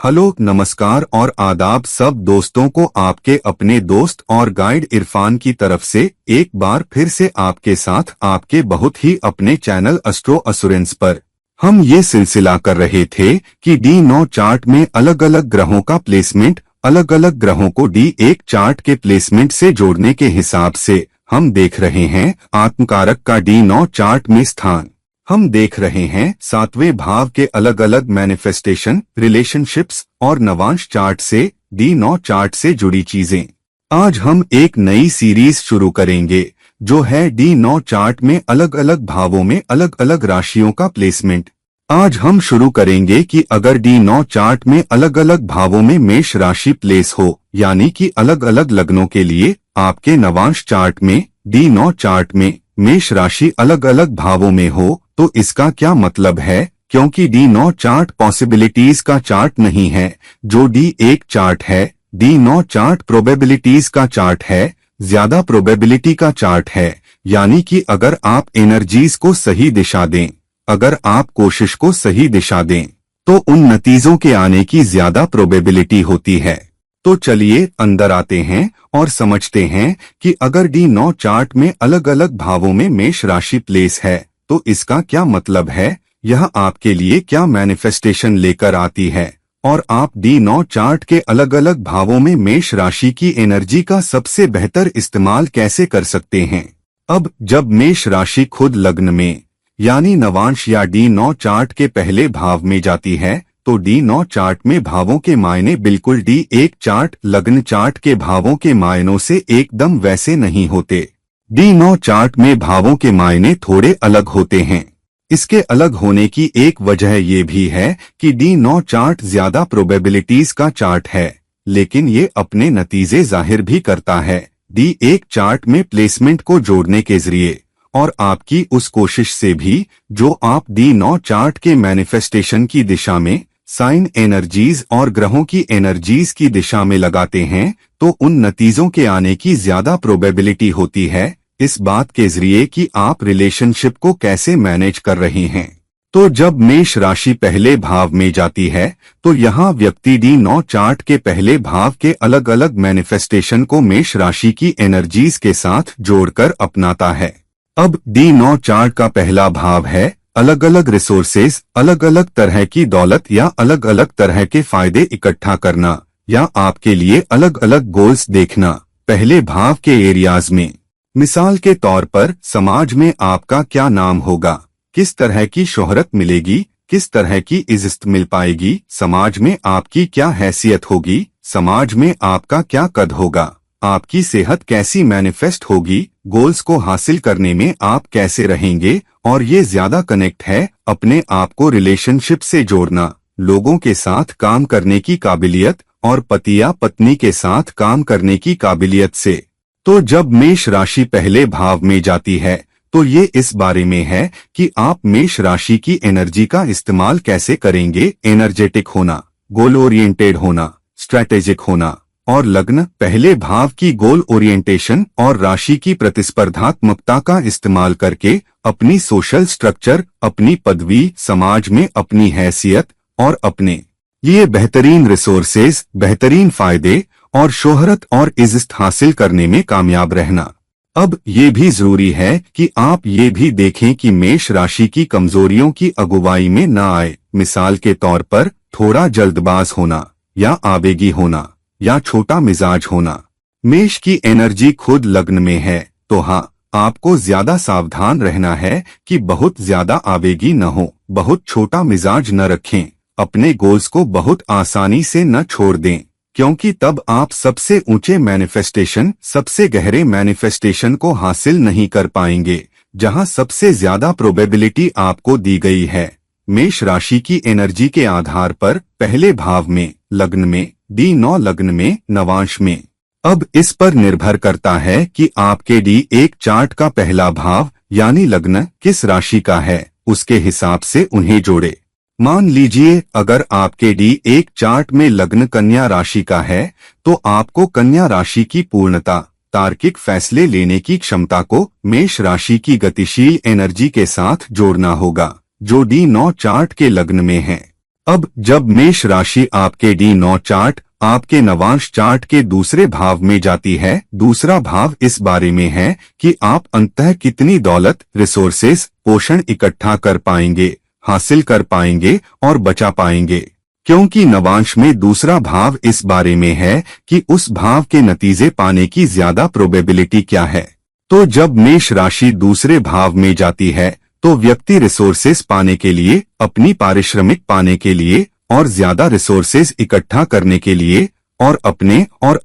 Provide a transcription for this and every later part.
Hello, नमस्कार और आदाब सब दोस्तों को आपके अपने दोस्त और गाइड इरफान की तरफ से एक बार फिर से आपके साथ आपके बहुत ही अपने चैनल एस्ट्रो एश्योरेंस पर हम ये सिलसिला कर रहे थे कि D9 चार्ट में अलग अलग ग्रहों का प्लेसमेंट, अलग अलग ग्रहों को D1 चार्ट के प्लेसमेंट से जोड़ने के हिसाब से हम देख रहे हैं आत्मकारक का D9 चार्ट में स्थान। हम देख रहे हैं सातवें भाव के अलग अलग मैनिफेस्टेशन, रिलेशनशिप्स और नवांश चार्ट से D9 चार्ट से जुड़ी चीजें। आज हम एक नई सीरीज शुरू करेंगे जो है D9 चार्ट में अलग अलग भावों में अलग अलग राशियों का प्लेसमेंट। आज हम शुरू करेंगे कि अगर D9 चार्ट में अलग अलग भावों में मेष राशि प्लेस हो, यानी कि अलग अलग लग्नों के लिए आपके नवांश चार्ट में D9 चार्ट में मेष राशि अलग अलग भावों में हो, तो इसका क्या मतलब है, क्योंकि D9 चार्ट पॉसिबिलिटीज का चार्ट नहीं है जो D1 चार्ट है। D9 चार्ट प्रोबेबिलिटीज का चार्ट है, ज्यादा प्रोबेबिलिटी का चार्ट है। यानी कि अगर आप एनर्जीज को सही दिशा दें, अगर आप कोशिश को सही दिशा दें, तो उन नतीजों के आने की ज्यादा प्रोबेबिलिटी होती है। तो चलिए अंदर आते हैं और समझते हैं कि अगर D9 चार्ट में अलग अलग भावों में मेष राशि प्लेस है तो इसका क्या मतलब है, यह आपके लिए क्या मैनिफेस्टेशन लेकर आती है और आप D9 चार्ट के अलग अलग भावों में मेष राशि की एनर्जी का सबसे बेहतर इस्तेमाल कैसे कर सकते हैं। अब जब मेष राशि खुद लग्न में यानी नवांश या D9 चार्ट के पहले भाव में जाती है तो D9 चार्ट में भावों के मायने बिल्कुल D1 चार्ट लग्न चार्ट के भावों के मायनों से एकदम वैसे नहीं होते। D9 चार्ट में भावों के मायने थोड़े अलग होते हैं। इसके अलग होने की एक वजह ये भी है कि D9 चार्ट ज्यादा प्रोबेबिलिटीज का चार्ट है, लेकिन ये अपने नतीजे जाहिर भी करता है D1 चार्ट में प्लेसमेंट को जोड़ने के जरिए और आपकी उस कोशिश से भी जो आप D9 चार्ट के मैनिफेस्टेशन की दिशा में साइन एनर्जीज और ग्रहों की एनर्जीज की दिशा में लगाते हैं, तो उन नतीजों के आने की ज्यादा प्रोबेबिलिटी होती है इस बात के जरिए कि आप रिलेशनशिप को कैसे मैनेज कर रहे हैं। तो जब मेष राशि पहले भाव में जाती है तो यहाँ व्यक्ति D9 चार्ट के पहले भाव के अलग अलग मैनिफेस्टेशन को मेष राशि की एनर्जीज के साथ जोड़कर अपनाता है। अब D9 चार्ट का पहला भाव है अलग अलग रिसोर्सेज, अलग अलग तरह की दौलत या अलग अलग तरह के फायदे इकट्ठा करना या आपके लिए अलग अलग गोल्स देखना पहले भाव के एरियाज में। मिसाल के तौर पर समाज में आपका क्या नाम होगा, किस तरह की शोहरत मिलेगी, किस तरह की इज्जत मिल पाएगी, समाज में आपकी क्या हैसियत होगी, समाज में आपका क्या कद होगा, आपकी सेहत कैसी मैनिफेस्ट होगी, गोल्स को हासिल करने में आप कैसे रहेंगे। और ये ज्यादा कनेक्ट है अपने आप को रिलेशनशिप से जोड़ना, लोगों के साथ काम करने की काबिलियत और पति या पत्नी के साथ काम करने की काबिलियत से। तो जब मेष राशि पहले भाव में जाती है तो ये इस बारे में है कि आप मेष राशि की एनर्जी का इस्तेमाल कैसे करेंगे। एनर्जेटिक होना, गोल ओरिएंटेड होना, स्ट्रैटेजिक होना और लग्न पहले भाव की गोल ओरिएंटेशन और राशि की प्रतिस्पर्धात्मकता का इस्तेमाल करके अपनी सोशल स्ट्रक्चर, अपनी पदवी, समाज में अपनी हैसियत और अपने लिए बेहतरीन रिसोर्सेज, बेहतरीन फायदे और शोहरत और इज्जत हासिल करने में कामयाब रहना। अब ये भी जरूरी है कि आप ये भी देखें कि मेष राशि की कमजोरियों की अगुवाई में न आए। मिसाल के तौर पर थोड़ा जल्दबाज होना या आवेगी होना या छोटा मिजाज होना। मेष की एनर्जी खुद लग्न में है तो हाँ, आपको ज्यादा सावधान रहना है कि बहुत ज्यादा आवेगी न हो, बहुत छोटा मिजाज न रखें, अपने गोल्स को बहुत आसानी से न छोड़ दें, क्योंकि तब आप सबसे ऊंचे मैनिफेस्टेशन, सबसे गहरे मैनिफेस्टेशन को हासिल नहीं कर पाएंगे जहां सबसे ज्यादा प्रोबेबिलिटी आपको दी गई है। मेष राशि की एनर्जी के आधार पर पहले भाव में, लग्न में, D9 लग्न में, नवांश में। अब इस पर निर्भर करता है कि आपके D1 चार्ट का पहला भाव यानी लग्न किस राशि का है, उसके हिसाब से उन्हें जोड़े। मान लीजिए अगर आपके D1 चार्ट में लग्न कन्या राशि का है तो आपको कन्या राशि की पूर्णता, तार्किक फैसले लेने की क्षमता को मेष राशि की गतिशील एनर्जी के साथ जोड़ना होगा जो D9 चार्ट के लग्न में है। अब जब मेष राशि आपके D9 चार्ट आपके नवांश चार्ट के दूसरे भाव में जाती है, दूसरा भाव इस बारे में है कि आप अंततः कितनी दौलत, रिसोर्सेस, पोषण इकट्ठा कर पाएंगे, हासिल कर पाएंगे और बचा पाएंगे। क्योंकि नवांश में दूसरा भाव इस बारे में है कि उस भाव के नतीजे पाने की ज्यादा प्रोबेबिलिटी क्या है। तो जब मेष राशि दूसरे भाव में जाती है तो व्यक्ति रिसोर्सेस पाने के लिए, अपनी पारिश्रमिक पाने के लिए और ज्यादा रिसोर्सेज इकट्ठा करने के लिए और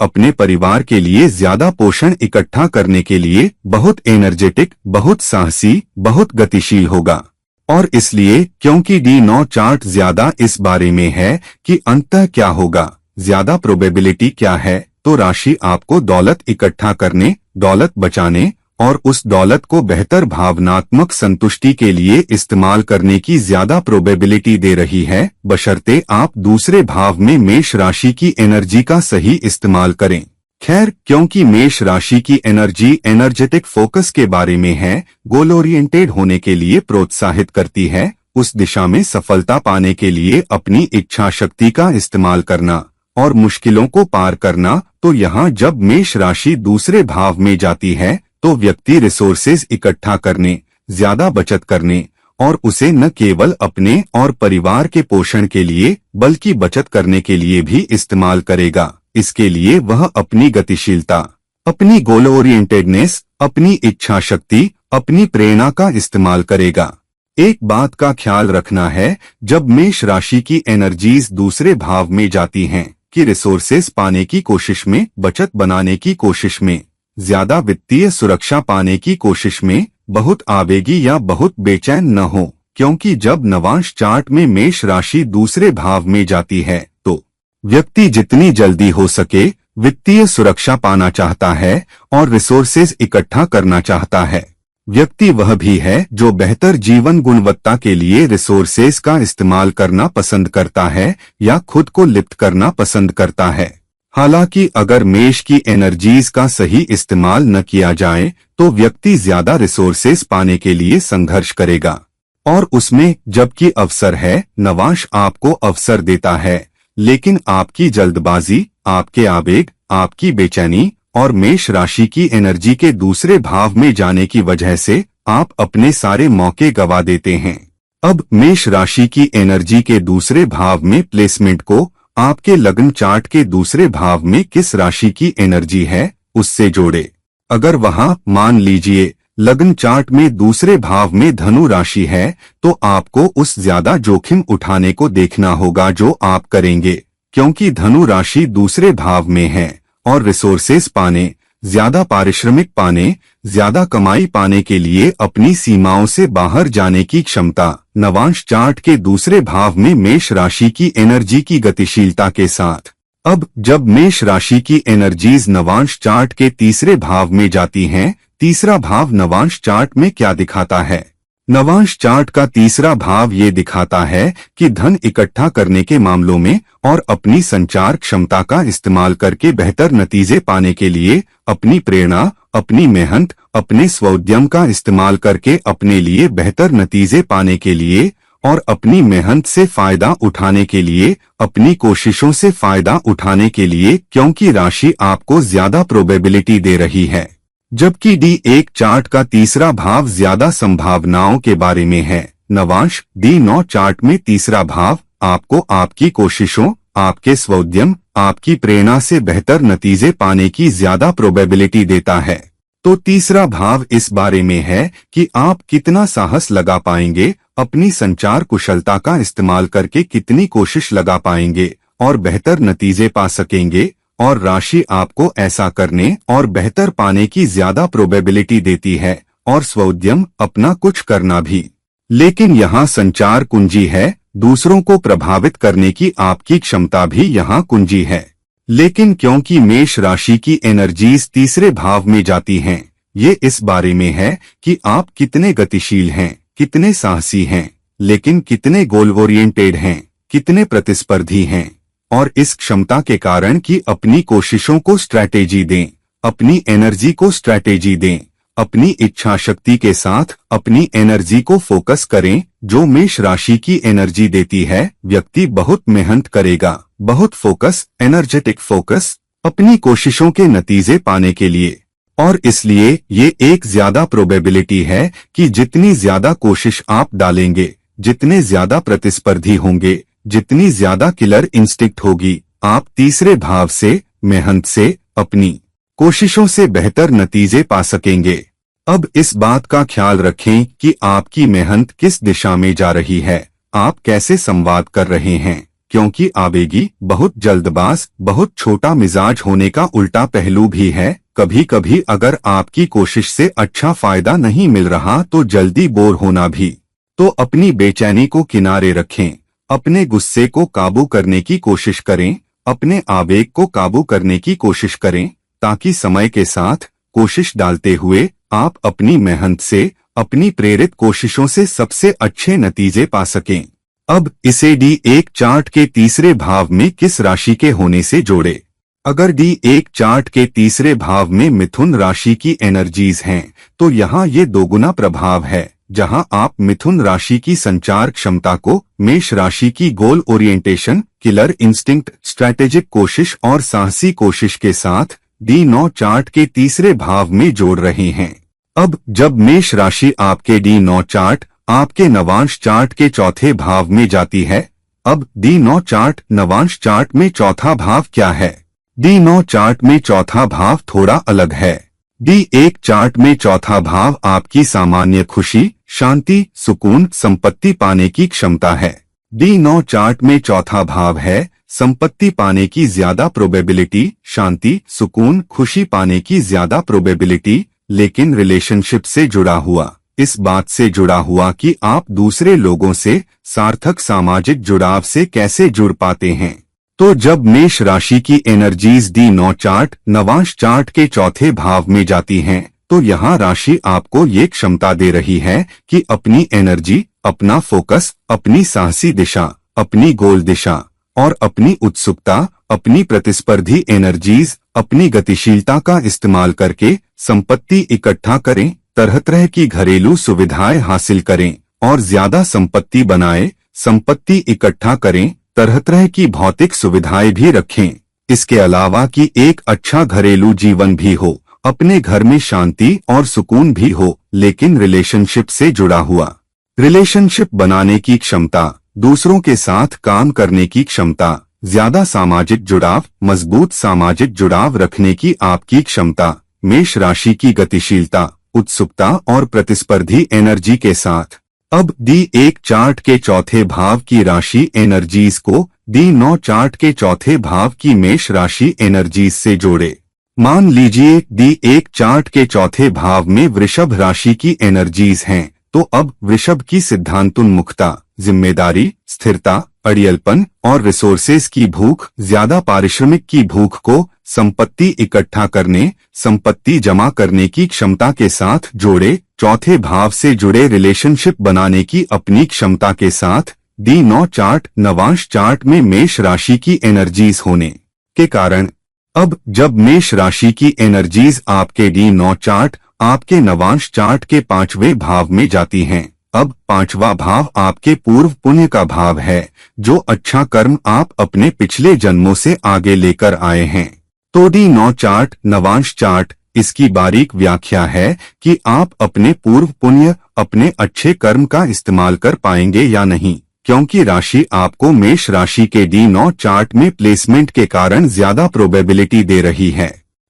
अपने परिवार के लिए ज्यादा पोषण इकट्ठा करने के लिए बहुत एनर्जेटिक, बहुत साहसी, बहुत गतिशील होगा। और इसलिए क्योंकि D9 चार्ट ज्यादा इस बारे में है कि अंततः क्या होगा, ज्यादा प्रोबेबिलिटी क्या है, तो राशि आपको दौलत इकट्ठा करने, दौलत बचाने और उस दौलत को बेहतर भावनात्मक संतुष्टि के लिए इस्तेमाल करने की ज्यादा प्रोबेबिलिटी दे रही है, बशर्ते आप दूसरे भाव में मेष राशि की एनर्जी का सही इस्तेमाल करें। खैर, क्योंकि मेष राशि की एनर्जी एनर्जेटिक फोकस के बारे में है, गोल ओरिएंटेड होने के लिए प्रोत्साहित करती है, उस दिशा में सफलता पाने के लिए अपनी इच्छा शक्ति का इस्तेमाल करना और मुश्किलों को पार करना, तो यहाँ जब मेष राशि दूसरे भाव में जाती है तो व्यक्ति रिसोर्सेज इकट्ठा करने, ज्यादा बचत करने और उसे न केवल अपने और परिवार के पोषण के लिए बल्कि बचत करने के लिए भी इस्तेमाल करेगा। इसके लिए वह अपनी गतिशीलता, अपनी गोल ओरिएंटेडनेस, अपनी इच्छा शक्ति, अपनी प्रेरणा का इस्तेमाल करेगा। एक बात का ख्याल रखना है जब मेष राशि की एनर्जीज दूसरे भाव में जाती हैं कि रिसोर्सेज पाने की कोशिश में, बचत बनाने की कोशिश में, ज्यादा वित्तीय सुरक्षा पाने की कोशिश में बहुत आवेगी या बहुत बेचैन न हो, क्योंकि जब नवांश चार्ट में मेष राशि दूसरे भाव में जाती है तो व्यक्ति जितनी जल्दी हो सके वित्तीय सुरक्षा पाना चाहता है और रिसोर्सेज इकट्ठा करना चाहता है। व्यक्ति वह भी है जो बेहतर जीवन गुणवत्ता के लिए रिसोर्सेज का इस्तेमाल करना पसंद करता है या खुद को लिप्त करना पसंद करता है। हालांकि अगर मेष की एनर्जीज का सही इस्तेमाल न किया जाए तो व्यक्ति ज्यादा रिसोर्सेज पाने के लिए संघर्ष करेगा और उसमें जबकि अवसर है, नवांश आपको अवसर देता है, लेकिन आपकी जल्दबाजी, आपके आवेग, आपकी बेचैनी और मेष राशि की एनर्जी के दूसरे भाव में जाने की वजह से आप अपने सारे मौके गवा देते हैं। अब मेष राशि की एनर्जी के दूसरे भाव में प्लेसमेंट को आपके लग्न चार्ट के दूसरे भाव में किस राशि की एनर्जी है उससे जोड़े। अगर वहां मान लीजिए लग्न चार्ट में दूसरे भाव में धनु राशि है तो आपको उस ज्यादा जोखिम उठाने को देखना होगा जो आप करेंगे, क्योंकि धनु राशि दूसरे भाव में है और रिसोर्सेज पाने, ज्यादा पारिश्रमिक पाने, ज्यादा कमाई पाने के लिए अपनी सीमाओं से बाहर जाने की क्षमता नवांश चार्ट के दूसरे भाव में मेष राशि की एनर्जी की गतिशीलता के साथ। अब जब मेष राशि की एनर्जीज नवांश चार्ट के तीसरे भाव में जाती हैं, तीसरा भाव नवांश चार्ट में क्या दिखाता है? नवांश चार्ट का तीसरा भाव ये दिखाता है कि धन इकट्ठा करने के मामलों में और अपनी संचार क्षमता का इस्तेमाल करके बेहतर नतीजे पाने के लिए अपनी प्रेरणा, अपनी मेहनत, अपने स्वउद्यम का इस्तेमाल करके अपने लिए बेहतर नतीजे पाने के लिए और अपनी मेहनत से फायदा उठाने के लिए, अपनी कोशिशों से फायदा उठाने के लिए, क्योंकि राशि आपको ज्यादा प्रोबेबिलिटी दे रही है। जबकि D1 चार्ट का तीसरा भाव ज्यादा संभावनाओं के बारे में है। नवांश D9 चार्ट में तीसरा भाव आपको आपकी कोशिशों, आपके स्वउद्यम, आपकी प्रेरणा से बेहतर नतीजे पाने की ज्यादा प्रोबेबिलिटी देता है। तो तीसरा भाव इस बारे में है कि आप कितना साहस लगा पाएंगे, अपनी संचार कुशलता का इस्तेमाल करके कितनी कोशिश लगा पाएंगे और बेहतर नतीजे पा सकेंगे, और राशि आपको ऐसा करने और बेहतर पाने की ज्यादा प्रोबेबिलिटी देती है और स्वउद्यम अपना कुछ करना भी। लेकिन यहाँ संचार कुंजी है, दूसरों को प्रभावित करने की आपकी क्षमता भी यहाँ कुंजी है। लेकिन क्योंकि मेष राशि की एनर्जीज तीसरे भाव में जाती हैं, ये इस बारे में है कि आप कितने गतिशील हैं, कितने साहसी हैं, लेकिन कितने गोल ओरिएंटेड हैं, कितने प्रतिस्पर्धी हैं, और इस क्षमता के कारण कि अपनी कोशिशों को स्ट्रैटेजी दें, अपनी एनर्जी को स्ट्रैटेजी दें, अपनी इच्छा शक्ति के साथ अपनी एनर्जी को फोकस करें, जो मेष राशि की एनर्जी देती है। व्यक्ति बहुत मेहनत करेगा, बहुत फोकस, एनर्जेटिक फोकस अपनी कोशिशों के नतीजे पाने के लिए, और इसलिए ये एक ज्यादा प्रोबेबिलिटी है कि जितनी ज्यादा कोशिश आप डालेंगे, जितने ज्यादा प्रतिस्पर्धी होंगे, जितनी ज्यादा किलर इंस्टिंक्ट होगी, आप तीसरे भाव से, मेहनत से, अपनी कोशिशों से बेहतर नतीजे पा सकेंगे। अब इस बात का ख्याल रखें कि आपकी मेहनत किस दिशा में जा रही है, आप कैसे संवाद कर रहे हैं, क्योंकि आवेगी, बहुत जल्दबाज, बहुत छोटा मिजाज होने का उल्टा पहलू भी है। कभी कभी अगर आपकी कोशिश से अच्छा फायदा नहीं मिल रहा तो जल्दी बोर होना भी। तो अपनी बेचैनी को किनारे रखें, अपने गुस्से को काबू करने की कोशिश करें, अपने आवेग को काबू करने की कोशिश करें, ताकि समय के साथ कोशिश डालते हुए आप अपनी मेहनत से, अपनी प्रेरित कोशिशों से सबसे अच्छे नतीजे पा सकें। अब इसे D1 चार्ट के तीसरे भाव में किस राशि के होने से जोड़े। अगर D1 चार्ट के तीसरे भाव में मिथुन राशि की एनर्जीज हैं, तो यहाँ ये दोगुना प्रभाव है। जहाँ आप मिथुन राशि की संचार क्षमता को मेष राशि की गोल ओरिएंटेशन, किलर इंस्टिंक्ट, स्ट्रैटेजिक कोशिश और साहसी कोशिश के साथ D9 चार्ट के तीसरे भाव में जोड़ रहे हैं। अब जब मेष राशि आपके D9 चार्ट, आपके नवांश चार्ट के चौथे भाव में जाती है। अब D9 चार्ट, नवांश चार्ट में चौथा भाव क्या है? D9 चार्ट में चौथा भाव थोड़ा अलग है। D1 चार्ट में चौथा भाव आपकी सामान्य खुशी, शांति, सुकून, संपत्ति पाने की क्षमता है। D9 चार्ट में चौथा भाव है संपत्ति पाने की ज्यादा प्रोबेबिलिटी, शांति, सुकून, खुशी पाने की ज्यादा प्रोबेबिलिटी, लेकिन रिलेशनशिप से जुड़ा हुआ, इस बात से जुड़ा हुआ कि आप दूसरे लोगों से सार्थक सामाजिक जुड़ाव से कैसे जुड़ पाते हैं। तो जब मेष राशि की energies D9 chart, Navamsa chart के चौथे भाव में जाती हैं, तो यहाँ राशि आपको ये क्षमता दे रही है कि अपनी एनर्जी, अपना फोकस, अपनी साहसी दिशा, अपनी गोल दिशा और अपनी उत्सुकता, अपनी प्रतिस्पर्धी एनर्जीज, अपनी गतिशीलता का इस्तेमाल करके संपत्ति इकट्ठा करें, तरह तरह की घरेलू सुविधाएं हासिल करें और ज्यादा संपत्ति बनाएं, संपत्ति इकट्ठा करें, तरह तरह की भौतिक सुविधाएं भी रखें। इसके अलावा कि एक अच्छा घरेलू जीवन भी हो, अपने घर में शांति और सुकून भी हो, लेकिन रिलेशनशिप से जुड़ा हुआ, रिलेशनशिप बनाने की क्षमता, दूसरों के साथ काम करने की क्षमता, ज्यादा सामाजिक जुड़ाव, मजबूत सामाजिक जुड़ाव रखने की आपकी क्षमता, मेष राशि की गतिशीलता, उत्सुकता और प्रतिस्पर्धी एनर्जी के साथ। अब D1 चार्ट के चौथे भाव की राशि एनर्जीज को D9 चार्ट के चौथे भाव की मेष राशि एनर्जीज से जोड़े। मान लीजिए D1 चार्ट के चौथे भाव में वृषभ राशि की एनर्जीज हैं, तो अब वृषभ की सिद्धांतोन्मुखता, जिम्मेदारी, स्थिरता, अड़ियलपन और रिसोर्सेज की भूख, ज्यादा पारिश्रमिक की भूख को संपत्ति इकट्ठा करने, संपत्ति जमा करने की क्षमता के साथ जोड़े। चौथे भाव से जुड़े रिलेशनशिप बनाने की अपनी क्षमता के साथ D9 चार्ट, नवांश चार्ट में मेष राशि की एनर्जीज होने के कारण, अब जब मेष राशि की एनर्जीज आपके D9 चार्ट, आपके नवांश चार्ट के पांचवें भाव में जाती हैं, अब पांचवा भाव आपके पूर्व पुण्य का भाव है, जो अच्छा कर्म आप अपने पिछले जन्मों से आगे लेकर आए हैं। तो D9 चार्ट, नवांश चार्ट, इसकी बारीक व्याख्या है कि आप अपने पूर्व पुण्य, अपने अच्छे कर्म का इस्तेमाल कर पाएंगे या नहीं, क्योंकि राशि आपको मेष राशि के D9 चार्ट में प्लेसमेंट के कारण ज्यादा प्रोबेबिलिटी दे रही है।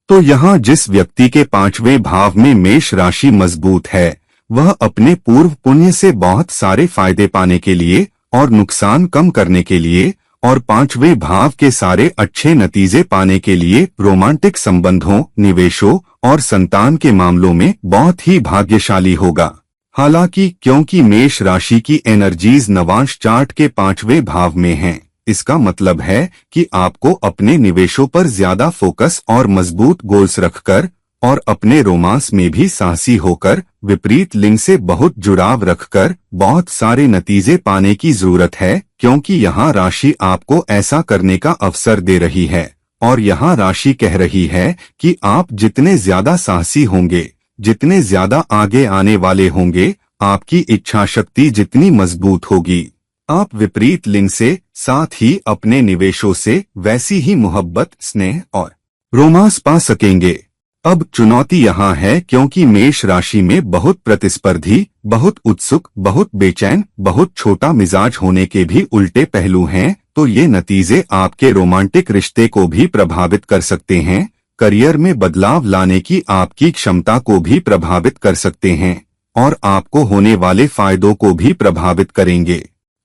तो यहाँ जिस व्यक्ति के पांचवें भाव में मेष राशि मजबूत है, वह अपने पूर्व पुण्य से बहुत सारे फायदे पाने के लिए और नुकसान कम करने के लिए और पांचवें भाव के सारे अच्छे नतीजे पाने के लिए रोमांटिक संबंधों, निवेशों और संतान के मामलों में बहुत ही भाग्यशाली होगा। हालांकि क्योंकि मेष राशि की एनर्जीज नवांश चार्ट के पांचवें भाव में हैं, इसका मतलब है कि आपको अपने निवेशों पर ज्यादा फोकस और मजबूत गोल्स रखकर और अपने रोमांस में भी साहसी होकर, विपरीत लिंग से बहुत जुड़ाव रखकर बहुत सारे नतीजे पाने की जरूरत है, क्योंकि यहाँ राशि आपको ऐसा करने का अवसर दे रही है। और यहाँ राशि कह रही है कि आप जितने ज्यादा साहसी होंगे, जितने ज्यादा आगे आने वाले होंगे, आपकी इच्छा शक्ति जितनी मजबूत होगी, आप विपरीत लिंग से, साथ ही अपने निवेशों से वैसी ही मोहब्बत, स्नेह और रोमांस पा सकेंगे। अब चुनौती यहाँ है क्योंकि मेष राशि में बहुत प्रतिस्पर्धी, बहुत उत्सुक, बहुत बेचैन, बहुत छोटा मिजाज होने के भी उल्टे पहलू हैं, तो ये नतीजे आपके रोमांटिक रिश्ते को भी प्रभावित कर सकते हैं, करियर में बदलाव लाने की आपकी क्षमता को भी प्रभावित कर सकते हैं और आपको होने वाले फायदों को भी प्रभावित करेंगे।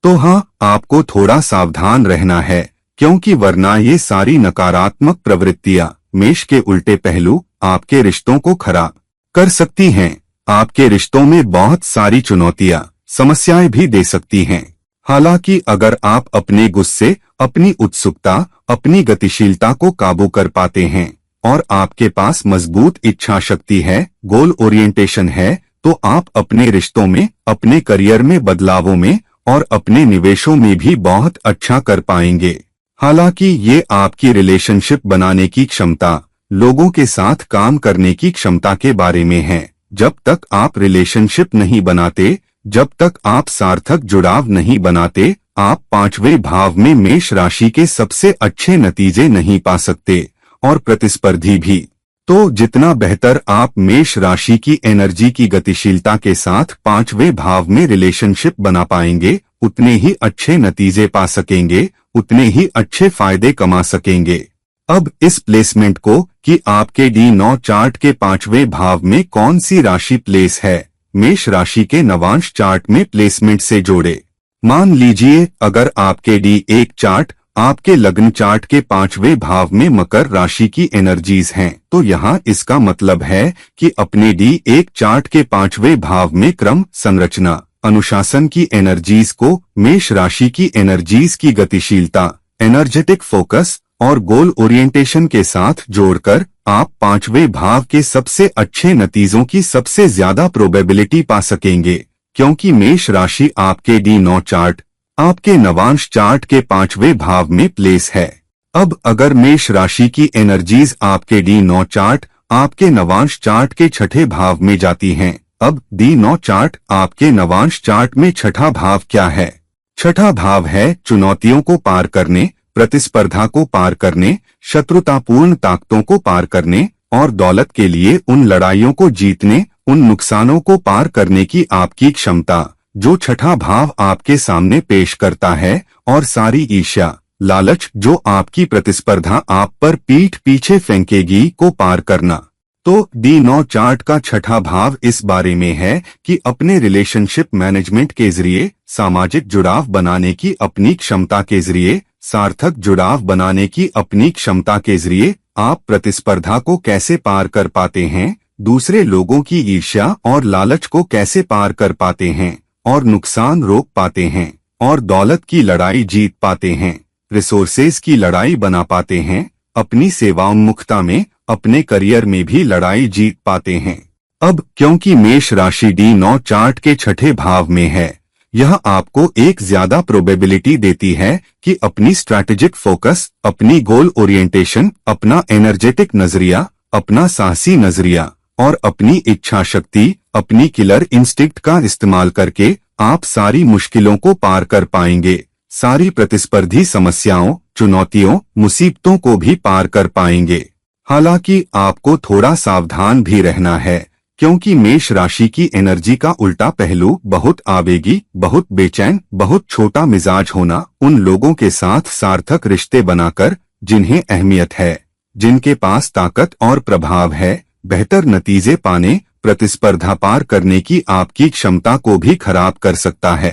तो हाँ, आपको थोड़ा सावधान रहना है क्योंकि वरना ये सारी नकारात्मक प्रवृत्तियां, मेष के उल्टे पहलू, आपके रिश्तों को खराब कर सकती हैं। आपके रिश्तों में बहुत सारी चुनौतियां, समस्याएं भी दे सकती हैं। हालांकि अगर आप अपने गुस्से, अपनी उत्सुकता, अपनी गतिशीलता को काबू कर पाते हैं और आपके पास मजबूत इच्छा शक्ति है, गोल ओरिएंटेशन है, तो आप अपने रिश्तों में, अपने करियर में बदलावों में और अपने निवेशों में भी बहुत अच्छा कर पाएंगे। हालांकि ये आपकी रिलेशनशिप बनाने की क्षमता, लोगों के साथ काम करने की क्षमता के बारे में है। जब तक आप रिलेशनशिप नहीं बनाते, जब तक आप सार्थक जुड़ाव नहीं बनाते, आप 5वें भाव में मेष राशि के सबसे अच्छे नतीजे नहीं पा सकते और प्रतिस्पर्धी भी। तो जितना बेहतर आप मेष राशि की एनर्जी की गतिशीलता के साथ 5वें भाव में रिलेशनशिप बना पाएंगे, उतने ही अच्छे नतीजे पा सकेंगे, उतने ही अच्छे फायदे कमा सकेंगे। अब इस प्लेसमेंट को कि आपके D9 चार्ट के 5वें भाव में कौन सी राशि प्लेस है, मेष राशि के नवांश चार्ट में प्लेसमेंट से जोड़े। मान लीजिए अगर आपके D1 चार्ट, आपके लग्न चार्ट के 5वें भाव में मकर राशि की एनर्जीज हैं, तो यहाँ इसका मतलब है कि अपने D1 चार्ट के 5वें भाव में क्रम, संरचना, अनुशासन की एनर्जीज को मेष राशि की एनर्जीज की गतिशीलता, एनर्जेटिक फोकस और गोल ओरिएंटेशन के साथ जोड़कर आप 5वें भाव के सबसे अच्छे नतीजों की सबसे ज्यादा प्रोबेबिलिटी पा सकेंगे, क्योंकि मेष राशि आपके D9 चार्ट, आपके नवांश चार्ट के 5वें भाव में प्लेस है। अब अगर मेष राशि की एनर्जीज आपके D9 चार्ट, आपके नवांश चार्ट के 6ठे भाव में जाती हैं, अब D9 चार्ट आपके नवांश चार्ट में 6ठा भाव क्या है? 6ठा भाव है चुनौतियों को पार करने, प्रतिस्पर्धा को पार करने, शत्रुतापूर्ण ताकतों को पार करने और दौलत के लिए उन लड़ाइयों को जीतने, उन नुकसानों को पार करने की आपकी क्षमता, जो 6ठा भाव आपके सामने पेश करता है, और सारी ईर्ष्या, लालच जो आपकी प्रतिस्पर्धा आप पर पीठ पीछे फेंकेगी को पार करना। तो D9 चार्ट का 6ठा भाव इस बारे में है कि अपने रिलेशनशिप मैनेजमेंट के जरिए, सामाजिक जुड़ाव बनाने की अपनी क्षमता के जरिए, सार्थक जुड़ाव बनाने की अपनी क्षमता के जरिए आप प्रतिस्पर्धा को कैसे पार कर पाते हैं, दूसरे लोगों की ईर्ष्या और लालच को कैसे पार कर पाते हैं और नुकसान रोक पाते हैं और दौलत की लड़ाई जीत पाते हैं, रिसोर्सेज की लड़ाई बना पाते हैं, अपनी सेवाउन्मुखता में, अपने करियर में भी लड़ाई जीत पाते हैं। अब क्योंकि मेष राशि D9 चार्ट के 6ठे भाव में है, यह आपको एक ज्यादा प्रोबेबिलिटी देती है कि अपनी स्ट्रैटेजिक फोकस, अपनी गोल ओरिएंटेशन, अपना एनर्जेटिक नजरिया, अपना साहसी नजरिया और अपनी इच्छा शक्ति, अपनी किलर इंस्टिंक्ट का इस्तेमाल करके आप सारी मुश्किलों को पार कर पाएंगे, सारी प्रतिस्पर्धी समस्याओं, चुनौतियों, मुसीबतों को भी पार कर पाएंगे। हालांकि आपको थोड़ा सावधान भी रहना है, क्योंकि मेष राशि की एनर्जी का उल्टा पहलू बहुत आवेगी, बहुत बेचैन, बहुत छोटा मिजाज होना, उन लोगों के साथ सार्थक रिश्ते बनाकर जिन्हें अहमियत है, जिनके पास ताकत और प्रभाव है, बेहतर नतीजे पाने, प्रतिस्पर्धा पार करने की आपकी क्षमता को भी खराब कर सकता है।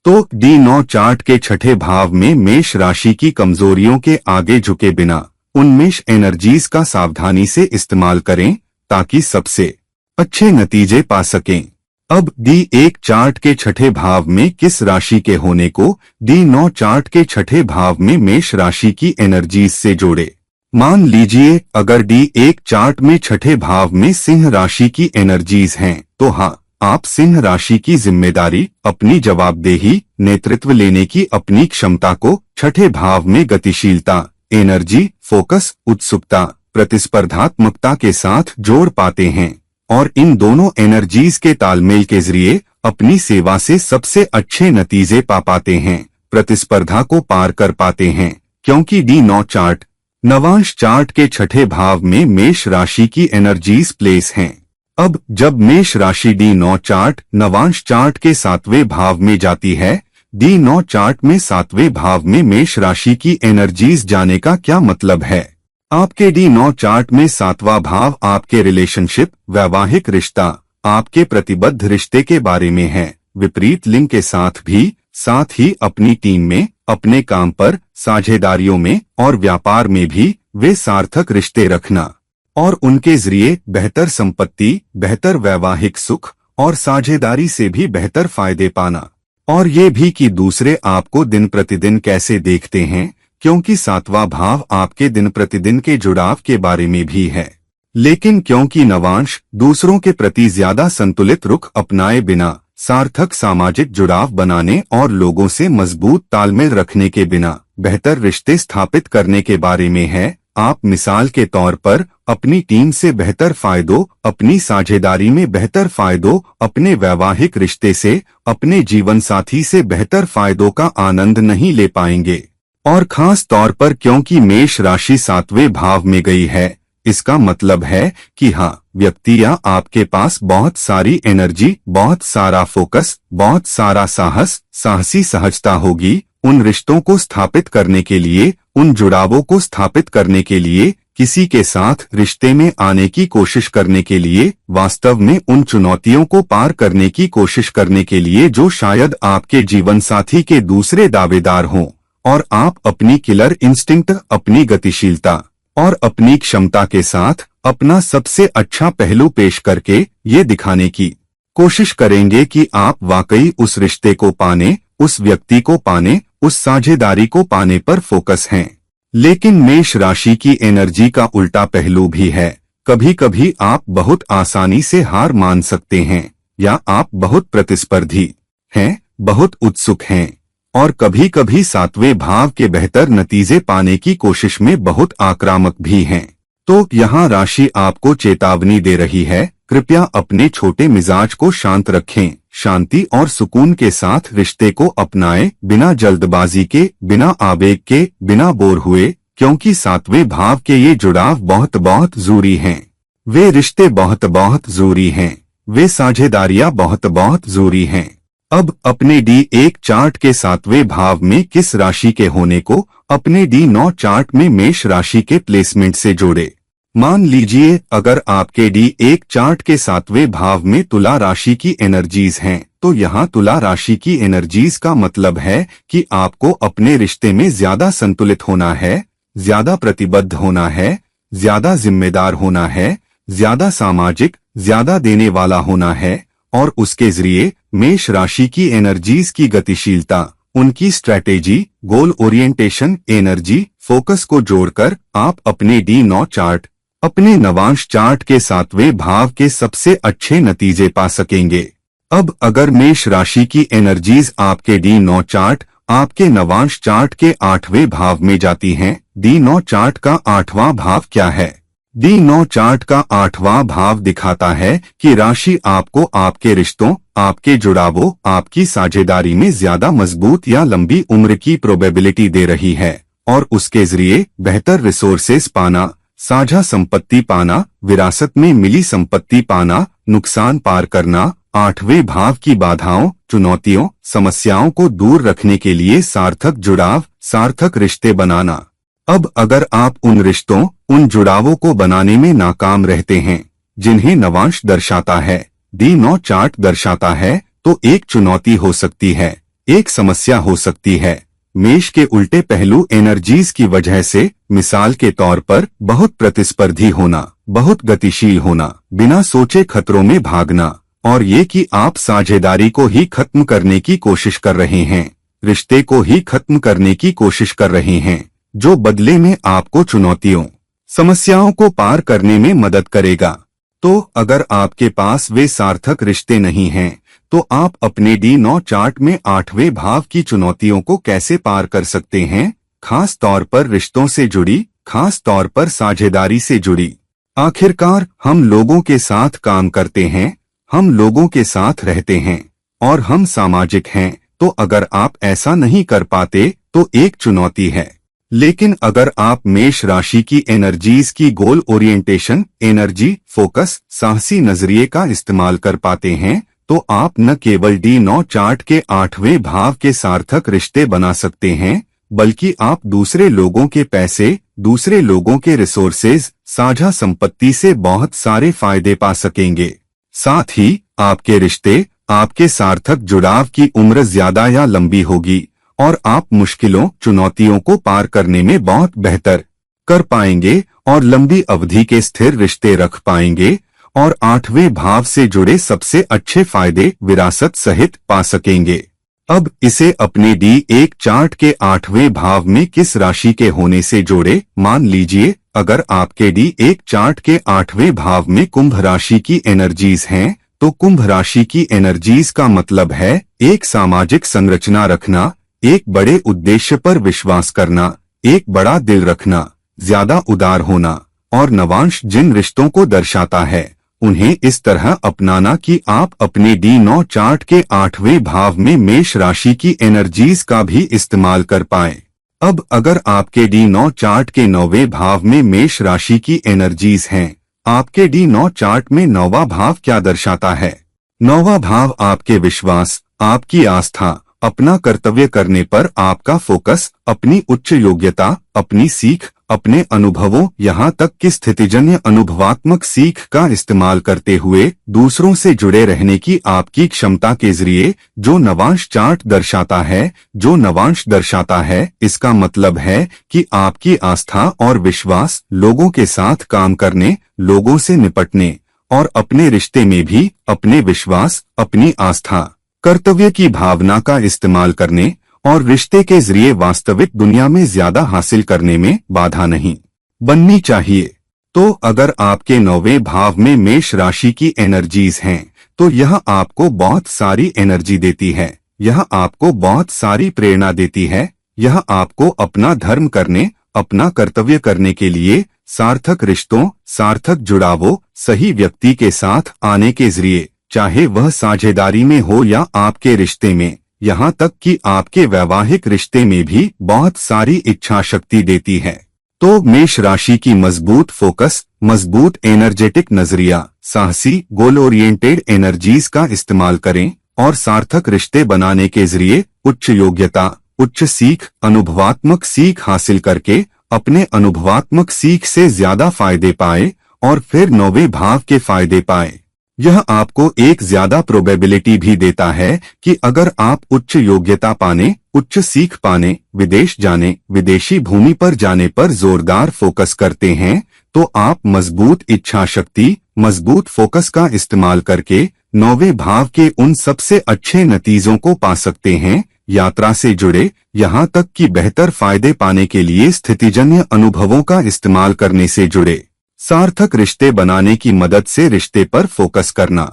तो D9 चार्ट के 6ठे भाव में मेष राशि की कमजोरियों के आगे झुके बिना उन मेष एनर्जीज का सावधानी से इस्तेमाल करें ताकि सबसे अच्छे नतीजे पा सकें। अब D1 चार्ट के 6ठे भाव में किस राशि के होने को D9 चार्ट के 6ठे भाव में मेष राशि की एनर्जीज से जोड़े। मान लीजिए अगर D1 चार्ट में 6ठे भाव में सिंह राशि की एनर्जीज हैं, तो हाँ, आप सिंह राशि की जिम्मेदारी, अपनी जवाबदेही, नेतृत्व लेने की अपनी क्षमता को 6ठे भाव में गतिशीलता, एनर्जी, फोकस, उत्सुकता, प्रतिस्पर्धात्मकता के साथ जोड़ पाते हैं। और इन दोनों एनर्जीज के तालमेल के जरिए अपनी सेवा से सबसे अच्छे नतीजे पा पाते हैं, प्रतिस्पर्धा को पार कर पाते हैं। क्योंकि D9 चार्ट नवांश चार्ट के छठे भाव में मेष राशि की एनर्जीज प्लेस हैं। अब जब मेष राशि D9 चार्ट नवांश चार्ट के 7वें भाव में जाती है, D9 चार्ट में 7वें भाव में मेष राशि की एनर्जीज जाने का क्या मतलब है? आपके D9 चार्ट में 7वां भाव आपके रिलेशनशिप, वैवाहिक रिश्ता, आपके प्रतिबद्ध रिश्ते के बारे में है। विपरीत लिंग के साथ भी, साथ ही अपनी टीम में, अपने काम पर, साझेदारियों में और व्यापार में भी वे सार्थक रिश्ते रखना और उनके जरिए बेहतर संपत्ति, बेहतर वैवाहिक सुख और साझेदारी से भी बेहतर फायदे पाना। और ये भी कि दूसरे आपको दिन प्रतिदिन कैसे देखते हैं, क्योंकि 7वां भाव आपके दिन प्रतिदिन के जुड़ाव के बारे में भी है। लेकिन क्योंकि नवांश दूसरों के प्रति ज्यादा संतुलित रुख अपनाए बिना, सार्थक सामाजिक जुड़ाव बनाने और लोगों से मजबूत तालमेल रखने के बिना बेहतर रिश्ते स्थापित करने के बारे में है। आप मिसाल के तौर पर अपनी टीम से बेहतर फायदों, अपनी साझेदारी में बेहतर फायदों, अपने वैवाहिक रिश्ते से, अपने जीवन साथी से बेहतर फायदों का आनंद नहीं ले पाएंगे। और खास तौर पर क्योंकि मेष राशि 7वें भाव में गई है, इसका मतलब है कि हाँ, व्यक्ति या आपके पास बहुत सारी एनर्जी, बहुत सारा फोकस, बहुत सारा साहस, साहसी सहजता होगी उन रिश्तों को स्थापित करने के लिए, उन जुड़ावों को स्थापित करने के लिए, किसी के साथ रिश्ते में आने की कोशिश करने के लिए, वास्तव में उन चुनौतियों को पार करने की कोशिश करने के लिए जो शायद आपके जीवन साथी के दूसरे दावेदार हों। और आप अपनी किलर इंस्टिंक्ट, अपनी गतिशीलता और अपनी क्षमता के साथ अपना सबसे अच्छा पहलू पेश करके ये दिखाने की कोशिश करेंगे कि आप वाकई उस रिश्ते को पाने, उस व्यक्ति को पाने, उस साझेदारी को पाने पर फोकस हैं। लेकिन मेष राशि की एनर्जी का उल्टा पहलू भी है। कभी कभी आप बहुत आसानी से हार मान सकते हैं, या आप बहुत प्रतिस्पर्धी हैं, बहुत उत्सुक हैं और कभी कभी 7वें भाव के बेहतर नतीजे पाने की कोशिश में बहुत आक्रामक भी हैं। तो यहाँ राशि आपको चेतावनी दे रही है, कृपया अपने छोटे मिजाज को शांत रखें, शांति और सुकून के साथ रिश्ते को अपनाएं, बिना जल्दबाजी के, बिना आवेग के, बिना बोर हुए, क्योंकि 7वें भाव के ये जुड़ाव बहुत बहुत जरूरी हैं। वे रिश्ते बहुत बहुत जरूरी हैं, वे साझेदारियां बहुत बहुत जरूरी हैं। अब अपने D1 चार्ट के 7वें भाव में किस राशि के होने को अपने D9 चार्ट में मेष राशि के प्लेसमेंट से जोड़े। मान लीजिए अगर आपके D1 चार्ट के 7वें भाव में तुला राशि की एनर्जीज हैं, तो यहाँ तुला राशि की एनर्जीज का मतलब है कि आपको अपने रिश्ते में ज्यादा संतुलित होना है, ज्यादा प्रतिबद्ध होना है, ज्यादा जिम्मेदार होना है, ज्यादा सामाजिक, ज्यादा देने वाला होना है। और उसके जरिए मेष राशि की एनर्जीज की गतिशीलता, उनकी स्ट्रैटेजी, गोल ओरिएंटेशन, एनर्जी, फोकस को जोड़कर आप अपने D9 चार्ट, अपने नवांश चार्ट के 7वें भाव के सबसे अच्छे नतीजे पा सकेंगे। अब अगर मेष राशि की एनर्जीज आपके D9 चार्ट, आपके नवांश चार्ट के 8वें भाव में जाती हैं, D9 चार्ट का 8वां भाव क्या है? D9 चार्ट का 8वां भाव दिखाता है कि राशि आपको आपके रिश्तों, आपके जुड़ावों, आपकी साझेदारी में ज्यादा मजबूत या लंबी उम्र की प्रोबेबिलिटी दे रही है और उसके जरिए बेहतर रिसोर्सेस पाना, साझा संपत्ति पाना, विरासत में मिली संपत्ति पाना, नुकसान पार करना, 8वें भाव की बाधाओं, चुनौतियों, समस्याओं को दूर रखने के लिए सार्थक जुड़ाव, सार्थक रिश्ते बनाना। अब अगर आप उन रिश्तों, उन जुड़ावों को बनाने में नाकाम रहते हैं जिन्हें नवांश दर्शाता है, D9 चार्ट दर्शाता है, तो एक चुनौती हो सकती है, एक समस्या हो सकती है। मेष के उल्टे पहलू एनर्जीज की वजह से, मिसाल के तौर पर बहुत प्रतिस्पर्धी होना, बहुत गतिशील होना, बिना सोचे खतरों में भागना, और ये कि आप साझेदारी को ही खत्म करने की कोशिश कर रहे हैं, रिश्ते को ही खत्म करने की कोशिश कर रहे हैं, जो बदले में आपको चुनौतियों, समस्याओं को पार करने में मदद करेगा। तो अगर आपके पास वे सार्थक रिश्ते नहीं हैं, तो आप अपने D9 चार्ट में 8वें भाव की चुनौतियों को कैसे पार कर सकते हैं, खास तौर पर रिश्तों से जुड़ी, खास तौर पर साझेदारी से जुड़ी। आखिरकार हम लोगों के साथ काम करते हैं, हम लोगों के साथ रहते हैं और हम सामाजिक हैं। तो अगर आप ऐसा नहीं कर पाते तो एक चुनौती है। लेकिन अगर आप मेष राशि की एनर्जीज की गोल ओरिएंटेशन, एनर्जी, फोकस, साहसी नजरिए का इस्तेमाल कर पाते हैं तो आप न केवल D9 चार्ट के 8वें भाव के सार्थक रिश्ते बना सकते हैं, बल्कि आप दूसरे लोगों के पैसे, दूसरे लोगों के रिसोर्सेज, साझा संपत्ति से बहुत सारे फायदे पा सकेंगे। साथ ही आपके रिश्ते, आपके सार्थक जुड़ाव की उम्र ज्यादा या लंबी होगी और आप मुश्किलों, चुनौतियों को पार करने में बहुत बेहतर कर पाएंगे और लंबी अवधि के स्थिर रिश्ते रख पाएंगे और 8वें भाव से जुड़े सबसे अच्छे फायदे विरासत सहित पा सकेंगे। अब इसे अपने D1 चार्ट के 8वें भाव में किस राशि के होने से जोड़े। मान लीजिए अगर आपके D1 चार्ट के 8वें भाव में कुंभ राशि की एनर्जीज हैं, तो कुंभ राशि की एनर्जीज का मतलब है एक सामाजिक संरचना रखना, एक बड़े उद्देश्य पर विश्वास करना, एक बड़ा दिल रखना, ज्यादा उदार होना और नवांश जिन रिश्तों को दर्शाता है उन्हें इस तरह अपनाना कि आप अपने D9 चार्ट के 8वें भाव में मेष राशि की एनर्जीज का भी इस्तेमाल कर पाएं। अब अगर आपके D9 चार्ट के 9वें भाव में मेष राशि की एनर्जीज हैं, आपके D9 चार्ट में 9वां भाव क्या दर्शाता है? 9वां भाव आपके विश्वास, आपकी आस्था, अपना कर्तव्य करने पर आपका फोकस, अपनी उच्च योग्यता, अपनी सीख, अपने अनुभवों, यहाँ तक कि स्थितिजन्य अनुभवात्मक सीख का इस्तेमाल करते हुए दूसरों से जुड़े रहने की आपकी क्षमता के जरिए जो नवांश चार्ट दर्शाता है। जो नवांश दर्शाता है इसका मतलब है कि आपकी आस्था और विश्वास लोगों के साथ काम करने, लोगों से निपटने और अपने रिश्ते में भी अपने विश्वास, अपनी आस्था, कर्तव्य की भावना का इस्तेमाल करने और रिश्ते के जरिए वास्तविक दुनिया में ज्यादा हासिल करने में बाधा नहीं बननी चाहिए। तो अगर आपके 9वें भाव में मेष राशि की एनर्जीज हैं, तो यह आपको बहुत सारी एनर्जी देती है, यह आपको बहुत सारी प्रेरणा देती है, यह आपको अपना धर्म करने, अपना कर्तव्य करने के लिए सार्थक रिश्तों, सार्थक जुड़ावों, सही व्यक्ति के साथ आने के जरिए, चाहे वह साझेदारी में हो या आपके रिश्ते में, यहाँ तक कि आपके वैवाहिक रिश्ते में भी बहुत सारी इच्छा शक्ति देती है। तो मेष राशि की मजबूत फोकस, मजबूत एनर्जेटिक नजरिया, साहसी गोल ओरिएंटेड एनर्जीज का इस्तेमाल करें और सार्थक रिश्ते बनाने के जरिए उच्च योग्यता, उच्च सीख, अनुभवात्मक सीख हासिल करके अपने अनुभवात्मक सीख से ज्यादा फायदे पाए और फिर 9वें भाव के फायदे पाए। यह आपको एक ज्यादा प्रोबेबिलिटी भी देता है कि अगर आप उच्च योग्यता पाने, उच्च सीख पाने, विदेश जाने, विदेशी भूमि पर जाने पर जोरदार फोकस करते हैं, तो आप मजबूत इच्छा शक्ति, मजबूत फोकस का इस्तेमाल करके 9वें भाव के उन सबसे अच्छे नतीजों को पा सकते हैं। यात्रा से जुड़े, यहाँ तक कि बेहतर फायदे पाने के लिए स्थितिजन्य अनुभवों का इस्तेमाल करने से जुड़े, सार्थक रिश्ते बनाने की मदद से रिश्ते पर फोकस करना।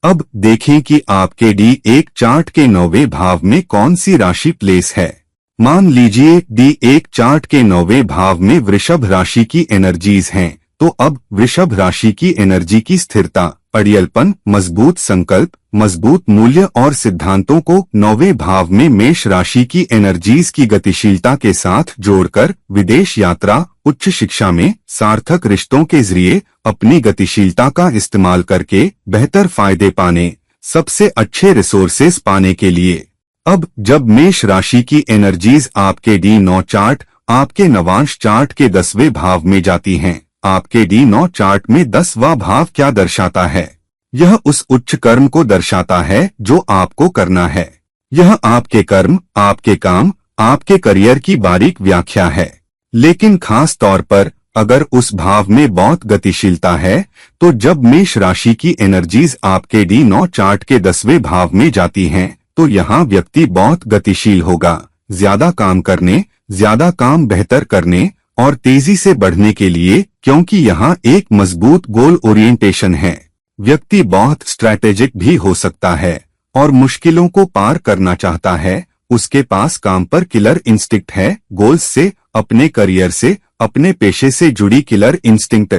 अब देखें कि आपके D1 चार्ट के 9वें भाव में कौन सी राशि प्लेस है। मान लीजिए D1 चार्ट के 9वें भाव में वृषभ राशि की एनर्जीज हैं, तो अब वृषभ राशि की एनर्जी की स्थिरता, अड़ियलपन, मजबूत संकल्प, मजबूत मूल्य और सिद्धांतों को 9वें भाव में मेष राशि की एनर्जीज की गतिशीलता के साथ जोड़कर विदेश यात्रा, उच्च शिक्षा में सार्थक रिश्तों के जरिए अपनी गतिशीलता का इस्तेमाल करके बेहतर फायदे पाने, सबसे अच्छे रिसोर्सेज पाने के लिए। अब जब मेष राशि की एनर्जीज आपके D9 चार्ट, आपके नवांश चार्ट के 10वें भाव में जाती हैं, आपके D9 चार्ट में 10वां भाव क्या दर्शाता है? यह उस उच्च कर्म को दर्शाता है जो आपको करना है। यह आपके कर्म, आपके काम, आपके करियर की बारीक व्याख्या है। लेकिन खास तौर पर अगर उस भाव में बहुत गतिशीलता है, तो जब मेष राशि की एनर्जीज आपके D9 चार्ट के 10वें भाव में जाती हैं, तो यहाँ व्यक्ति बहुत गतिशील होगा, ज्यादा काम करने, ज्यादा काम बेहतर करने और तेजी से बढ़ने के लिए, क्योंकि यहाँ एक मजबूत गोल ओरिएंटेशन है। व्यक्ति बहुत स्ट्रैटेजिक भी हो सकता है और मुश्किलों को पार करना चाहता है। उसके पास काम पर किलर इंस्टिंक्ट है, गोल्स से, अपने करियर से, अपने पेशे से जुड़ी किलर इंस्टिंक्ट।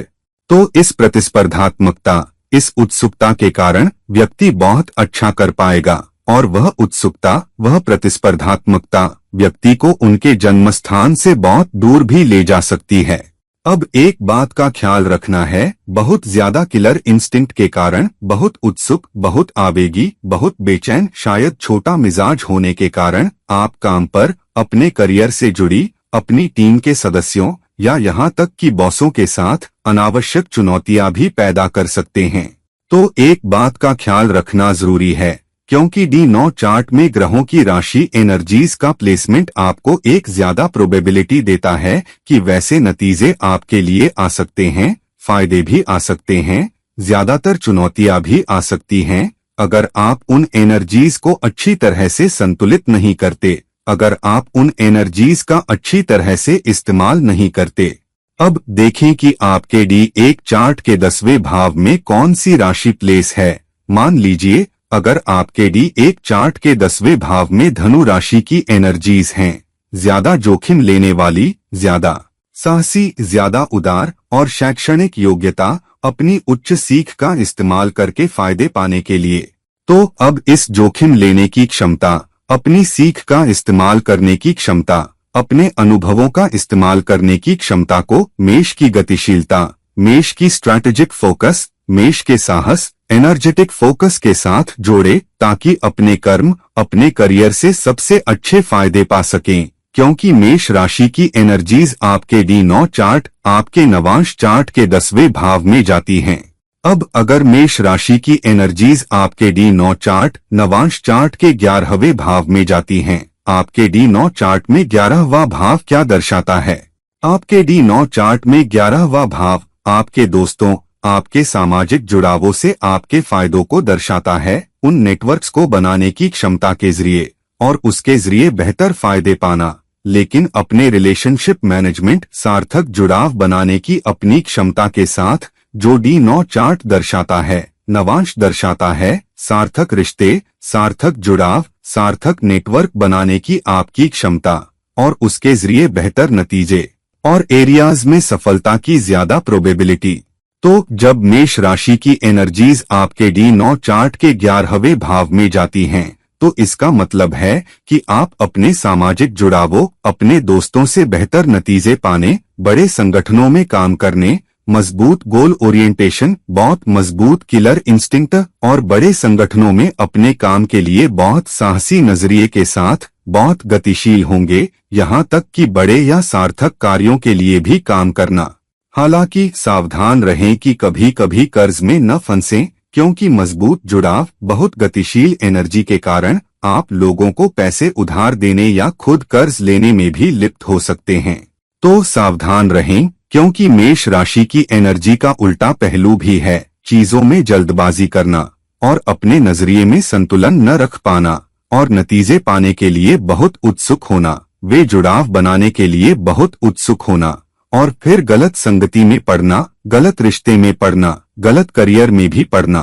तो इस प्रतिस्पर्धात्मकता, इस उत्सुकता के कारण व्यक्ति बहुत अच्छा कर पाएगा, और वह उत्सुकता, वह प्रतिस्पर्धात्मकता व्यक्ति को उनके जन्मस्थान से बहुत दूर भी ले जा सकती है। अब एक बात का ख्याल रखना है, बहुत ज्यादा किलर इंस्टिंक्ट के कारण, बहुत उत्सुक, बहुत आवेगी, बहुत बेचैन, शायद छोटा मिजाज होने के कारण आप काम पर, अपने करियर से जुड़ी, अपनी टीम के सदस्यों या यहाँ तक कि बॉसों के साथ अनावश्यक चुनौतियां भी पैदा कर सकते हैं। तो एक बात का ख्याल रखना जरूरी है, क्योंकि D9 चार्ट में ग्रहों की राशि एनर्जीज का प्लेसमेंट आपको एक ज्यादा प्रोबेबिलिटी देता है कि वैसे नतीजे आपके लिए आ सकते हैं, फायदे भी आ सकते हैं, ज्यादातर चुनौतियां भी आ सकती हैं, अगर आप उन एनर्जीज को अच्छी तरह से संतुलित नहीं करते, अगर आप उन एनर्जीज का अच्छी तरह से इस्तेमाल नहीं करते। अब देखें कि आपके D1 चार्ट के 10वें भाव में कौन सी राशि प्लेस है। मान लीजिए अगर आपके D1 चार्ट के 10वें भाव में धनु राशि की एनर्जीज हैं, ज्यादा जोखिम लेने वाली, ज्यादा साहसी, ज्यादा उदार और शैक्षणिक योग्यता, अपनी उच्च सीख का इस्तेमाल करके फायदे पाने के लिए। तो अब इस जोखिम लेने की क्षमता, अपनी सीख का इस्तेमाल करने की क्षमता, अपने अनुभवों का इस्तेमाल करने की क्षमता को मेष की गतिशीलता, मेष की स्ट्रैटेजिक फोकस, मेष के साहस, एनर्जेटिक फोकस के साथ जोड़े, ताकि अपने कर्म, अपने करियर से सबसे अच्छे फायदे पा सकें। क्योंकि मेष राशि की एनर्जीज आपके D9 चार्ट, आपके नवांश चार्ट के 10वें भाव में जाती हैं। अब अगर मेष राशि की एनर्जीज आपके D9 चार्ट, नवांश चार्ट के 11वें भाव में जाती हैं, आपके D9 चार्ट में 11वां भाव क्या दर्शाता है? आपके D9 चार्ट में 11वां भाव आपके दोस्तों, आपके सामाजिक जुड़ावों से आपके फायदों को दर्शाता है, उन नेटवर्क्स को बनाने की क्षमता के जरिए, और उसके जरिए बेहतर फायदे पाना। लेकिन अपने रिलेशनशिप मैनेजमेंट, सार्थक जुड़ाव बनाने की अपनी क्षमता के साथ, जो D9 चार्ट दर्शाता है, नवांश दर्शाता है, सार्थक रिश्ते, सार्थक जुड़ाव, सार्थक नेटवर्क बनाने की आपकी क्षमता, और उसके जरिए बेहतर नतीजे और एरियाज में सफलता की ज्यादा प्रोबेबिलिटी। तो जब मेष राशि की एनर्जीज आपके D9 चार्ट के 11वें भाव में जाती हैं, तो इसका मतलब है कि आप अपने सामाजिक जुड़ावों, अपने दोस्तों से बेहतर नतीजे पाने, बड़े संगठनों में काम करने, मजबूत गोल ओरिएंटेशन, बहुत मजबूत किलर इंस्टिंक्ट, और बड़े संगठनों में अपने काम के लिए बहुत साहसी नजरिए के साथ बहुत गतिशील होंगे, यहाँ तक कि बड़े या सार्थक कार्यों के लिए भी काम करना। हालांकि सावधान रहें कि कभी कभी कर्ज में न फंसें, क्योंकि मजबूत जुड़ाव, बहुत गतिशील एनर्जी के कारण आप लोगों को पैसे उधार देने या खुद कर्ज लेने में भी लिप्त हो सकते हैं। तो सावधान रहें, क्योंकि मेष राशि की एनर्जी का उल्टा पहलू भी है, चीजों में जल्दबाजी करना, और अपने नजरिए में संतुलन न रख पाना, और नतीजे पाने के लिए बहुत उत्सुक होना, वे जुड़ाव बनाने के लिए बहुत उत्सुक होना, और फिर गलत संगति में पड़ना, गलत रिश्ते में पड़ना, गलत करियर में भी पड़ना।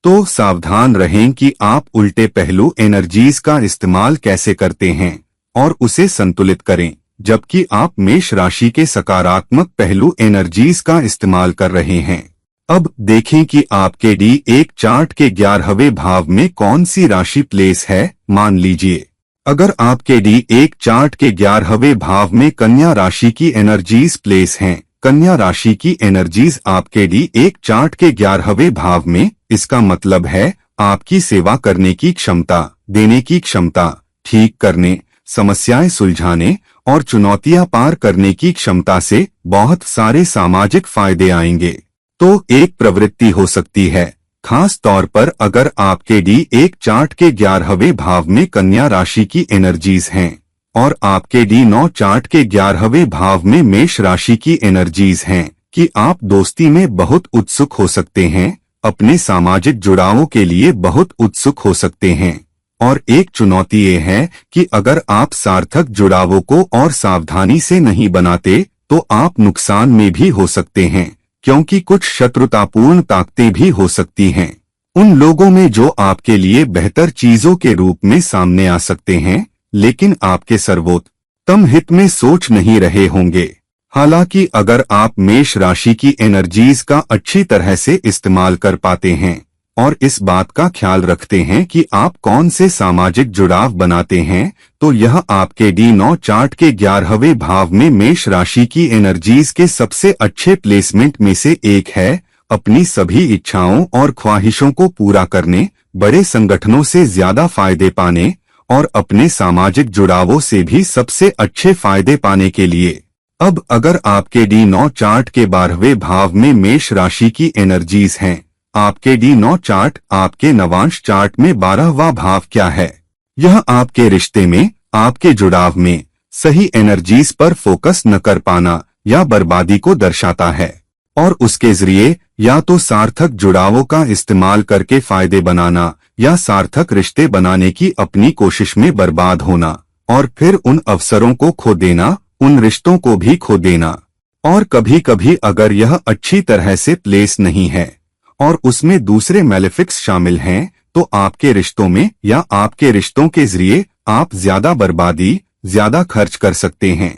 तो सावधान रहें कि आप उल्टे पहलू एनर्जीज का इस्तेमाल कैसे करते हैं, और उसे संतुलित करें, जबकि आप मेष राशि के सकारात्मक पहलू एनर्जीज का इस्तेमाल कर रहे हैं। अब देखें कि आपके D1 चार्ट के 11वें भाव में कौन सी राशि प्लेस है। मान लीजिए अगर आपके D1 चार्ट के 11वें भाव में कन्या राशि की एनर्जीज प्लेस हैं, कन्या राशि की एनर्जीज आपके D1 चार्ट के 11वें भाव में, इसका मतलब है आपकी सेवा करने की क्षमता, देने की क्षमता, ठीक करने, समस्याएं सुलझाने और चुनौतियां पार करने की क्षमता से बहुत सारे सामाजिक फायदे आएंगे। तो एक प्रवृत्ति हो सकती है, खास तौर पर अगर आपके D1 चार्ट के 11वें भाव में कन्या राशि की एनर्जीज हैं, और आपके D9 चार्ट के 11वें भाव में मेष राशि की एनर्जीज हैं, कि आप दोस्ती में बहुत उत्सुक हो सकते हैं, अपने सामाजिक जुड़ावों के लिए बहुत उत्सुक हो सकते हैं। और एक चुनौती ये है कि अगर आप सार्थक जुड़ावों को और सावधानी से नहीं बनाते, तो आप नुकसान में भी हो सकते हैं, क्योंकि कुछ शत्रुतापूर्ण ताकतें भी हो सकती हैं उन लोगों में जो आपके लिए बेहतर चीजों के रूप में सामने आ सकते हैं, लेकिन आपके सर्वोत्तम हित में सोच नहीं रहे होंगे। हालांकि अगर आप मेष राशि की एनर्जीज का अच्छी तरह से इस्तेमाल कर पाते हैं और इस बात का ख्याल रखते हैं कि आप कौन से सामाजिक जुड़ाव बनाते हैं, तो यह आपके D9 चार्ट के 11वें भाव में मेष राशि की एनर्जीज के सबसे अच्छे प्लेसमेंट में से एक है। अपनी सभी इच्छाओं और ख्वाहिशों को पूरा करने, बड़े संगठनों से ज्यादा फायदे पाने और अपने सामाजिक जुड़ावों से भी सबसे अच्छे फायदे पाने के लिए। अब अगर आपके D9 चार्ट के 12वें भाव में मेष राशि की एनर्जीज हैं, आपके D9 चार्ट आपके नवांश चार्ट में 12वां भाव क्या है? यह आपके रिश्ते में, आपके जुड़ाव में सही एनर्जीज पर फोकस न कर पाना या बर्बादी को दर्शाता है और उसके जरिए या तो सार्थक जुड़ावों का इस्तेमाल करके फायदे बनाना या सार्थक रिश्ते बनाने की अपनी कोशिश में बर्बाद होना और फिर उन अवसरों को खो देना, उन रिश्तों को भी खो देना। और कभी कभी अगर यह अच्छी तरह से प्लेस नहीं है और उसमें दूसरे मैलेफिक्स शामिल हैं, तो आपके रिश्तों में या आपके रिश्तों के जरिए आप ज्यादा बर्बादी, ज्यादा खर्च कर सकते हैं।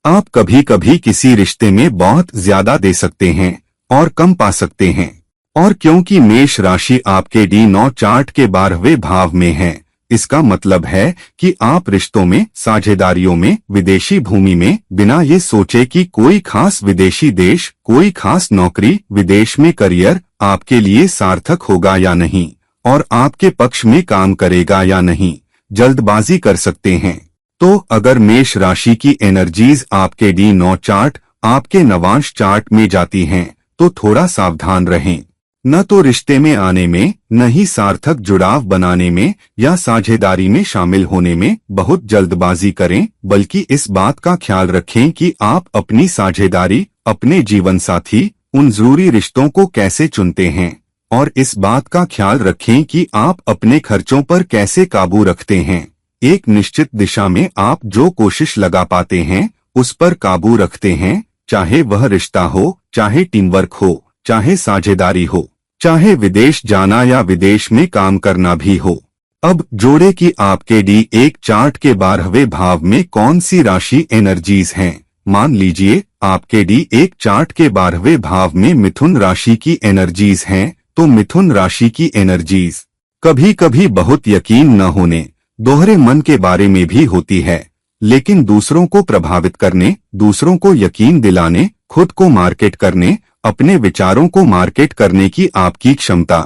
आप कभी कभी किसी रिश्ते में बहुत ज्यादा दे सकते हैं और कम पा सकते हैं। और क्योंकि मेष राशि आपके D9 चार्ट के 12वें भाव में है, इसका मतलब है कि आप रिश्तों में, साझेदारियों में, विदेशी भूमि में बिना ये सोचे कि कोई खास विदेशी देश, कोई खास नौकरी, विदेश में करियर आपके लिए सार्थक होगा या नहीं और आपके पक्ष में काम करेगा या नहीं, जल्दबाजी कर सकते हैं। तो अगर मेष राशि की एनर्जीज आपके D9 चार्ट, आपके नवांश चार्ट में जाती हैं, तो थोड़ा सावधान रहें। न तो रिश्ते में आने में, न ही सार्थक जुड़ाव बनाने में या साझेदारी में शामिल होने में बहुत जल्दबाजी करें, बल्कि इस बात का ख्याल रखें कि आप अपनी साझेदारी, अपने जीवन साथी, उन जरूरी रिश्तों को कैसे चुनते हैं और इस बात का ख्याल रखें कि आप अपने खर्चों पर कैसे काबू रखते हैं। एक निश्चित दिशा में आप जो कोशिश लगा पाते हैं उस पर काबू रखते हैं, चाहे वह रिश्ता हो, चाहे टीम वर्क हो, चाहे साझेदारी हो, चाहे विदेश जाना या विदेश में काम करना भी हो। अब जोड़े कि आपके D1 चार्ट के 12वें भाव में कौन सी राशि एनर्जीज हैं। मान लीजिए आपके D1 चार्ट के 12वें भाव में मिथुन राशि की एनर्जीज हैं, तो मिथुन राशि की एनर्जीज कभी कभी बहुत यकीन न होने, दोहरे मन के बारे में भी होती है, लेकिन दूसरों को प्रभावित करने, दूसरों को यकीन दिलाने, खुद को मार्केट करने, अपने विचारों को मार्केट करने की आपकी क्षमता।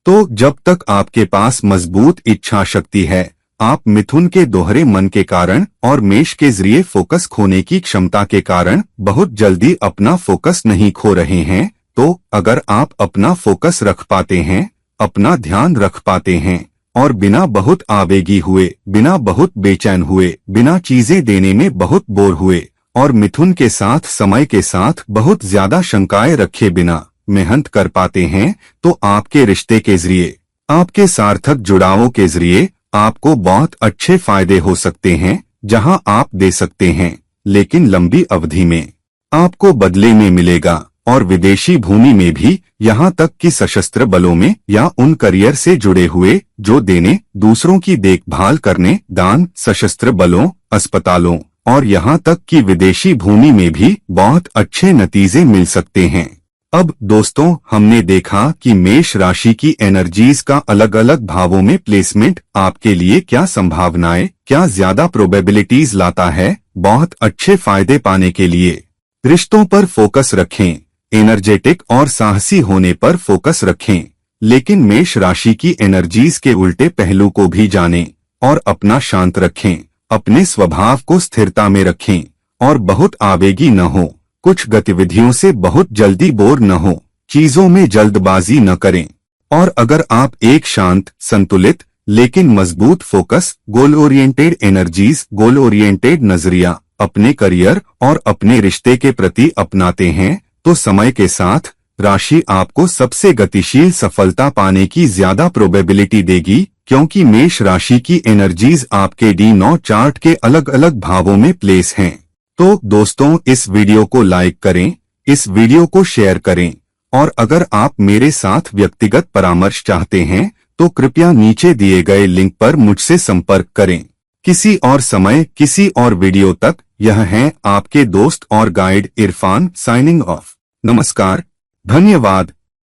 तो जब तक आपके पास मजबूत इच्छा शक्ति है, आप मिथुन के दोहरे मन के कारण और मेष के जरिए फोकस खोने की क्षमता के कारण बहुत जल्दी अपना फोकस नहीं खो रहे हैं। तो अगर आप अपना फोकस रख पाते हैं, अपना ध्यान रख पाते हैं और बिना बहुत आवेगी हुए, बिना बहुत बेचैन हुए, बिना चीजें देने में बहुत बोर हुए और मिथुन के साथ समय के साथ बहुत ज्यादा शंकाएं रखे बिना मेहनत कर पाते हैं, तो आपके रिश्ते के जरिए, आपके सार्थक जुड़ावों के जरिए आपको बहुत अच्छे फायदे हो सकते हैं, जहां आप दे सकते हैं लेकिन लंबी अवधि में आपको बदले में मिलेगा। और विदेशी भूमि में भी, यहाँ तक कि सशस्त्र बलों में या उन करियर से जुड़े हुए जो देने, दूसरों की देखभाल करने, दान, सशस्त्र बलों, अस्पतालों और यहाँ तक कि विदेशी भूमि में भी बहुत अच्छे नतीजे मिल सकते हैं। अब दोस्तों, हमने देखा कि मेष राशि की एनर्जीज का अलग अलग भावों में प्लेसमेंट आपके लिए क्या संभावनाएं, क्या ज्यादा प्रोबेबिलिटीज लाता है बहुत अच्छे फायदे पाने के लिए। रिश्तों पर फोकस रखें, एनर्जेटिक और साहसी होने पर फोकस रखें, लेकिन मेष राशि की एनर्जीज के उल्टे पहलू को भी जानें और अपना शांत रखें, अपने स्वभाव को स्थिरता में रखें और बहुत आवेगी न हो, कुछ गतिविधियों से बहुत जल्दी बोर न हो, चीजों में जल्दबाजी न करें। और अगर आप एक शांत, संतुलित लेकिन मजबूत focus, goal oriented energies, goal oriented नजरिया अपने करियर और अपने रिश्ते के प्रति अपनाते हैं, तो समय के साथ राशि आपको सबसे गतिशील सफलता पाने की ज्यादा प्रोबेबिलिटी देगी, क्योंकि मेष राशि की एनर्जीज आपके D9 चार्ट के अलग अलग भावों में प्लेस हैं। तो दोस्तों, इस वीडियो को लाइक करें, इस वीडियो को शेयर करें और अगर आप मेरे साथ व्यक्तिगत परामर्श चाहते हैं तो कृपया नीचे दिए गए लिंक पर मुझसे संपर्क करें। किसी और समय किसी और वीडियो तक यह हैं आपके दोस्त और गाइड इरफान साइनिंग ऑफ। नमस्कार, धन्यवाद।